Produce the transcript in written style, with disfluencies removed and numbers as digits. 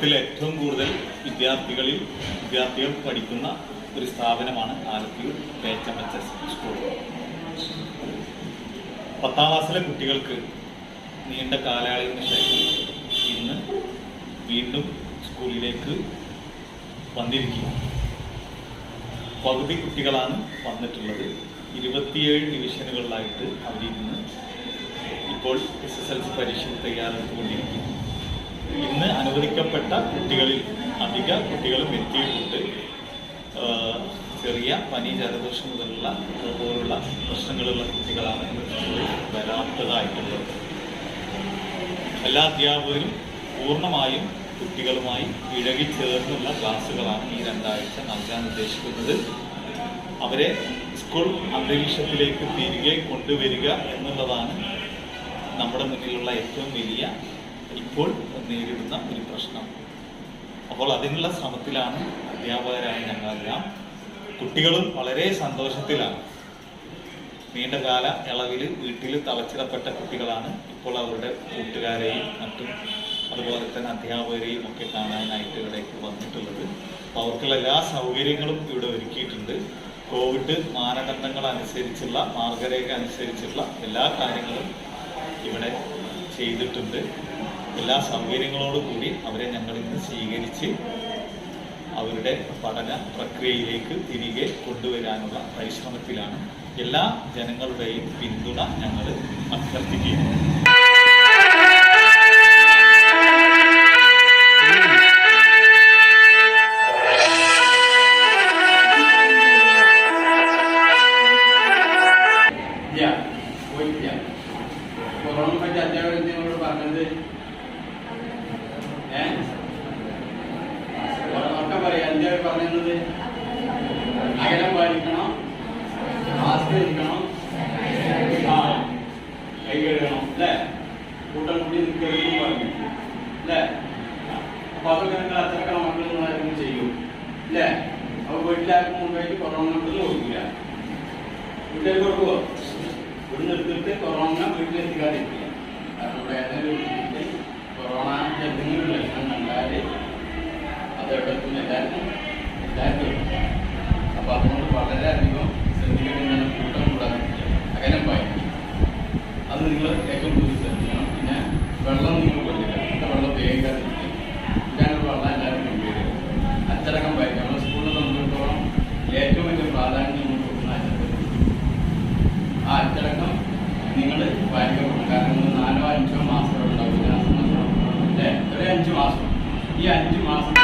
കേരളത്തിലെ ഏറ്റവും കൂടുതൽ വിദ്യാർത്ഥികൾ പഠിക്കുന്ന ഒരു സ്ഥാപനമാണ് ആലത്തിയൂർ KHMHS സ്കൂൾ. 10ാം ക്ലാസ്സിലെ കുട്ടികൾക്ക് നീണ്ട കാലയളവിന് ശേഷം ഇന്ന് വീണ്ടും സ്കൂളിലേക്ക് വന്നിരിക്കുക. പകുതി കുട്ടികളാണ് വന്നിട്ടുള്ളത്. 27 ഡിവിഷനുകളിലായിട്ട് അവരിന്ന് ഇപ്പോൾ SSLC പരീക്ഷയ്ക്ക് തയ്യാറെടുത്തുകൊണ്ടിരിക്കുന്നു. ഇന്ന് അനുവദിക്കപ്പെട്ട കുട്ടികളിൽ അധിക കുട്ടികളും എത്തിയിട്ടുണ്ട്. ചെറിയ പനി, ജലദോഷം പോലുള്ള പ്രശ്നങ്ങളുള്ള കുട്ടികളാണ് വരാത്തതായിട്ടുള്ളത്. എല്ലാ അധ്യാപകരും പൂർണ്ണമായും കുട്ടികളുമായി ഇഴകിച്ചേർന്നുള്ള ക്ലാസ്സുകളാണ് ഈ 2 ആഴ്ച നൽകാൻ ഉദ്ദേശിക്കുന്നത്. അവരെ സ്കൂൾ അന്തരീക്ഷത്തിലേക്ക് തിരികെ കൊണ്ടുവരിക എന്നുള്ളതാണ് നമ്മുടെ മുന്നിലുള്ള ഏറ്റവും വലിയ ഇപ്പോൾ നേരിടുന്ന ഒരു പ്രശ്നം. അപ്പോൾ അതിനുള്ള ശ്രമത്തിലാണ് അധ്യാപകരായ ഞങ്ങളെല്ലാം. കുട്ടികളും വളരെ സന്തോഷത്തിലാണ്. നീണ്ടകാല ഇളവിൽ വീട്ടിൽ തളച്ചിടപ്പെട്ട കുട്ടികളാണ് ഇപ്പോൾ അവരുടെ കൂട്ടുകാരെയും മറ്റും അതുപോലെ തന്നെ അധ്യാപകരെയും ഒക്കെ കാണാനായിട്ട് ഇവിടേക്ക് വന്നിട്ടുള്ളത്. അപ്പോൾ അവർക്കുള്ള എല്ലാ സൗകര്യങ്ങളും ഇവിടെ ഒരുക്കിയിട്ടുണ്ട്. കോവിഡ് മാനദണ്ഡങ്ങൾ അനുസരിച്ചുള്ള, മാർഗരേഖ അനുസരിച്ചുള്ള എല്ലാ കാര്യങ്ങളും ഇവിടെ ചെയ്തിട്ടുണ്ട്. എല്ലാ സൗകര്യങ്ങളോടും കൂടി അവരെ ഞങ്ങൾ ഇന്ന് സ്വീകരിച്ച് അവരുടെ പഠന പ്രക്രിയയിലേക്ക് തിരികെ കൊണ്ടുവരാനുള്ള പരിശ്രമത്തിലാണ്. എല്ലാ ജനങ്ങളുടെയും പിന്തുണ ഞങ്ങൾ അഭ്യർത്ഥിക്കുന്നു. കൊറോണ പറ്റി അധ്യാപകർ നിങ്ങളോട് പറഞ്ഞത് ഒക്കെ പറയാം. അധ്യാപകർ പറയുന്നത് അകലം പാലിക്കണം, മാസ്ക് ധരിക്കണം, കൈ കഴുകണം, അല്ലേ? കൂട്ടം കൂടി നിൽക്കരുതെന്ന് പറഞ്ഞു, അല്ലേ? അപ്പൊ അതൊക്കെ നിങ്ങൾ അച്ചടക്ക മക്കൾ ചെയ്യും, അല്ലേ? അപ്പൊ വീട്ടിലാർക്കും മുമ്പായിട്ട് കൊറോണ മക്കൾ കൊടുക്കില്ല. വീട്ടിലേക്ക് കൊടുക്കുമോ? ഇവിടെ എടുത്തിട്ട് കൊറോണ വീട്ടിലെത്തിക്കാതിരിക്കുക. കാരണം ഇവിടെ ഏതെങ്കിലും വീട്ടിൽ കൊറോണ എന്തെങ്കിലും ലക്ഷണം കണ്ടാൽ അത് എടുക്കും എല്ലാവർക്കും. അപ്പോൾ അതുകൊണ്ട് വളരെയധികം ശ്രദ്ധിക്കേണ്ടതാണ്. കൂട്ടം കൂടാതിരിക്കുക, അകലം പാലിക്കുക. അത് നിങ്ങൾ ഏറ്റവും കൂടുതൽ ശ്രദ്ധിക്കണം. പിന്നെ വെള്ളം നിങ്ങൾ കൊടുക്കുക, വെള്ളം ഉപയോഗിക്കാതിരിക്കുക. ഇല്ലാണ്ട് വെള്ളം എല്ലാവരും ഉപയോഗിക്കുക. അച്ചടക്കം പാലിക്കുക. നമ്മുടെ സ്കൂളിൽ സംബന്ധിച്ചിടത്തോളം ഏറ്റവും വലിയ പ്രാധാന്യം നമ്മൾ കൊടുക്കുന്ന അച്ചടക്കം. ആ അച്ചടക്കം നിങ്ങൾ പാലിക്കണം. കാരണം നിങ്ങൾ 4-5 മാസം ഉണ്ടാവും. അല്ലേ? ഒരു 5 മാസം. ഈ 5 മാസം